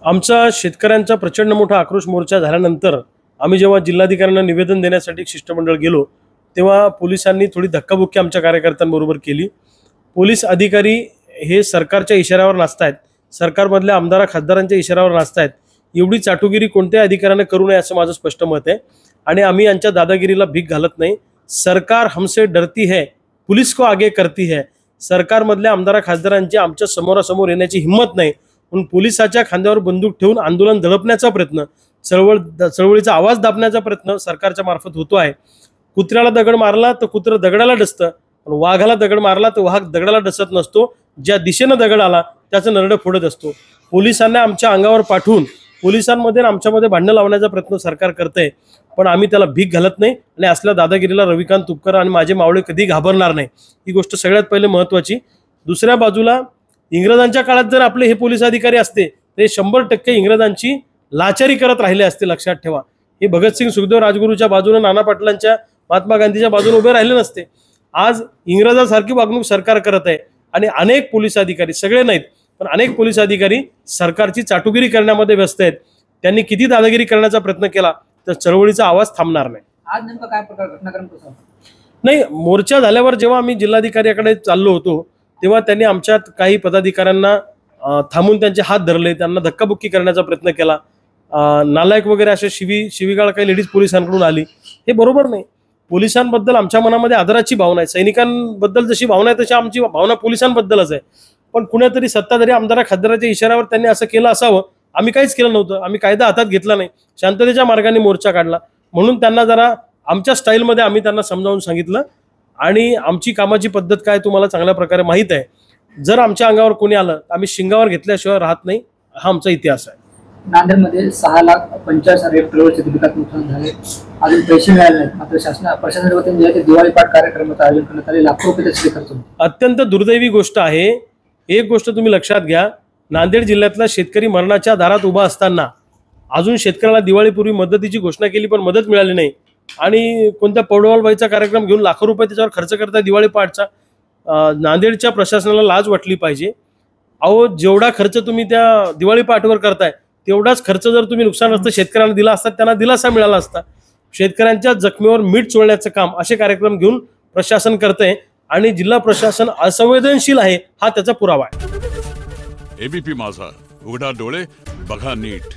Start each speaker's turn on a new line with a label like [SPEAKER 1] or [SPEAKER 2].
[SPEAKER 1] आमचा शेतकऱ्यांचा प्रचंड मोठा आक्रोश मोर्चा झाल्यानंतर आम्ही जेव्हा जिल्हाधिकाऱ्यांना निवेदन देण्यासाठी शिष्टमंडळ गेलो तेव्हा पोलिसांनी थोडी धक्काबुक्की आमच्या कार्यकर्त्यांबरोबर केली। पोलीस अधिकारी हे सरकारच्या इशाऱ्यावर नाचतायत, सरकारमधल्या आमदार खासदारांच्या इशाऱ्यावर नाचतायत। एवढी चाटुगिरी कोणत्या अधिकाऱ्याने करू नये असं माझं स्पष्ट मत आहे आणि आम्ही यांच्या दादागिरीला भीक घालत नाही। सरकार हमसे डरती है, पुलिस को आगे करती है। सरकारमधल्या आमदार खासदारांची आमच्या समोरासमोर येण्याची हिंमत नाही, म्हणून पोलिसाच्या खांद्यावर बंदूक ठेवून आंदोलन दडपण्याचा प्रयत्न, चळवळीचा आवाज दाबण्याचा प्रयत्न सरकारच्या मार्फत होतो आहे। कुत्र्याला दगड मारला तर कुत्र दगडाला डसतं, पण वाघाला दगड मारला तर वाघ दगडाला डसत नसतो। ज्या दिशेने दगड आला त्याचं नरडं फोडत असतो। पोलिसांना आमच्या अंगावर पाठवून पोलिसांमध्ये आमच्यामध्ये भांडण लावण्याचा प्रयत्न सरकार करते, पण आम्ही त्याला भीक घालत नाही आणि असल्या दादागिरीला रविकांत तुपकर आणि माझे मावळे कधी घाबरणार नाही। ही गोष्ट सगळ्यात पहिले महत्त्वाची। दुसऱ्या बाजूला इंग्रजांच्या काळात जर आपले हे पोलीस अधिकारी असते ते 100% इंग्रजांची लाचारी करत राहिले असते। लक्षात ठेवा, हे भगतसिंग सुखदेव राजगुरूच्या बाजूने, नाना पाटलांच्या, महात्मा गांधीच्या बाजूने उभे राहिले नसते। आज इंग्रजांसारखी वागणूक सरकार करत आहे आणि अनेक पोलीस अधिकारी, सगळे नाहीत पण अनेक पोलीस अधिकारी सरकारची चाटुगिरी करण्यामध्ये व्यस्त आहेत। त्यांनी किती दादागिरी करण्याचा प्रयत्न केला तर चळवळीचा आवाज थांबणार नाही।
[SPEAKER 2] आज नेमका काय प्रकार घटनाक्रम कसा
[SPEAKER 1] नाही, मोर्चा झाल्यावर जेव्हा आम्ही जिल्हाधिकाऱ्याकडे चाललो होतो तेव्हा त्यांनी आमच्यात काही पदाधिकाऱ्यांना थांबून त्यांचे हात धरले, त्यांना धक्काबुक्की करण्याचा प्रयत्न केला। नालायक वगैरे अशा शिवीगाळ काही लेडीज पोलिसांकडून आली, हे बरोबर नाही। पोलिसांबद्दल आमच्या मनामध्ये आदराची भावना आहे, सैनिकांबद्दल जशी भावना आहे तशी आमची भावना पोलिसांबद्दलच आहे। पण कुणीतरी सत्ताधारी आमदार खासदाराच्या इशाऱ्यावर त्यांनी असं केलं असावं, आम्ही काहीच केलं नव्हतं। आम्ही कायदा हातात घेतला नाही, शांततेच्या मार्गाने मोर्चा काढला, म्हणून त्यांना जरा आमच्या स्टाईलमध्ये आम्ही त्यांना समजावून सांगितलं आणि आमची कामाची पद्धत काय तुम्हाला चांगल्या प्रकारे माहीत आहे। जर आमच्या अंगावर कोणी आलं आम्ही शिंगावर घेतल्याशिवाय राहत नाही, हा आमचा इतिहास आहे।
[SPEAKER 2] नांदेडमध्ये 6,45,000 हेक्टरवरचे पिकात नुकसान झाले, अजून पैसे मिळाले नाहीत, मात्र प्रशासनाच्या वतीने दिवाळी पाठ कार्यक्रमाचं आयोजन करण्यात आले, लाखो रुपये त्याचे खर्च होतो।
[SPEAKER 1] अत्यंत दुर्दैवी गोष्ट आहे। एक गोष्ट तुम्ही लक्षात घ्या, नांदेड जिल्ह्यातला शेतकरी मरणाच्या दारात उभा असताना अजून शेतकऱ्याला दिवाळीपूर्वी मदतीची घोषणा केली पण मदत मिळाली नाही आणि कोणत्या पौडवालबाईचा कार्यक्रम घेऊन लाखो रुपये त्याच्यावर खर्च करता दिवाळी पहाटचा। नांदेडच्या प्रशासनाला लाज वाटली पाहिजे। अहो, जेवढा खर्च तुम्ही त्या दिवाळी पहाटवर करताय तेवढाच खर्च जर तुम्ही नुकसानग्रस्त शेतकऱ्यांना दिला असता, त्यांना दिलासा मिळाला असता। शेतकऱ्यांच्या जखमेवर मीठ चोळण्याचं काम असे कार्यक्रम घेऊन प्रशासन करते आणि जिल्हा प्रशासन असंवेदनशील आहे, हा त्याचा पुरावा आहे।
[SPEAKER 3] एबीपी माझा, उघडा डोळे बघा नीट।